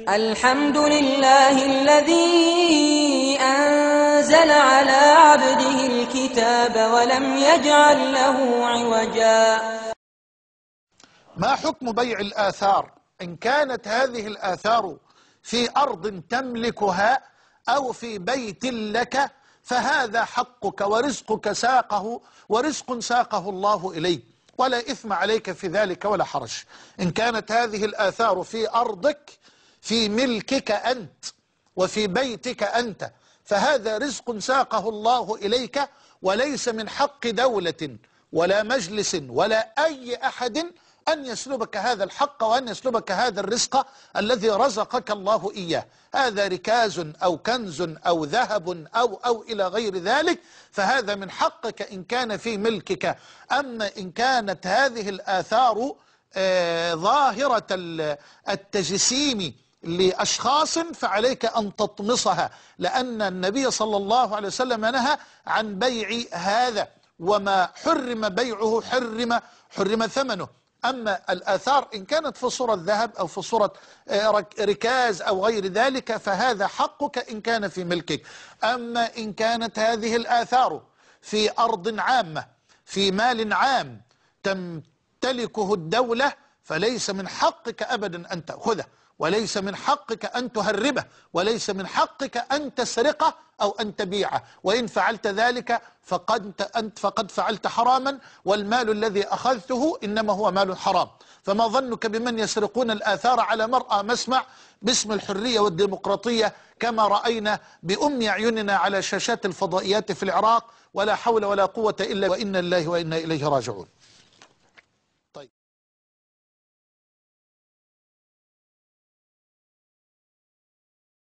الحمد لله الذي أنزل على عبده الكتاب ولم يجعل له عوجا. ما حكم بيع الآثار إن كانت هذه الآثار في أرض تملكها أو في بيت لك؟ فهذا حقك ورزقك ساقه، ورزق ساقه الله إليك، ولا إثم عليك في ذلك ولا حرج. إن كانت هذه الآثار في أرضك في ملكك أنت وفي بيتك أنت، فهذا رزق ساقه الله إليك، وليس من حق دولة ولا مجلس ولا أي أحد أن يسلبك هذا الحق وأن يسلبك هذا الرزق الذي رزقك الله إياه. هذا ركاز أو كنز أو ذهب أو إلى غير ذلك، فهذا من حقك إن كان في ملكك. أما إن كانت هذه الآثار ظاهرة التجسيم لأشخاص فعليك أن تطمسها، لأن النبي صلى الله عليه وسلم نهى عن بيع هذا، وما حرم بيعه حرم ثمنه. أما الآثار إن كانت في صورة ذهب أو في صورة ركاز أو غير ذلك فهذا حقك إن كان في ملكك. أما إن كانت هذه الآثار في أرض عامة في مال عام تمتلكه الدولة فليس من حقك أبدا أن تأخذه، وليس من حقك أن تهربه، وليس من حقك أن تسرقه أو أن تبيعه، وإن فعلت ذلك فقد فعلت حراما، والمال الذي أخذته إنما هو مال حرام. فما ظنك بمن يسرقون الآثار على مرأى مسمع باسم الحرية والديمقراطية كما رأينا بأم أعيننا على شاشات الفضائيات في العراق؟ ولا حول ولا قوة إلا وإنا لله وإنا إليه راجعون.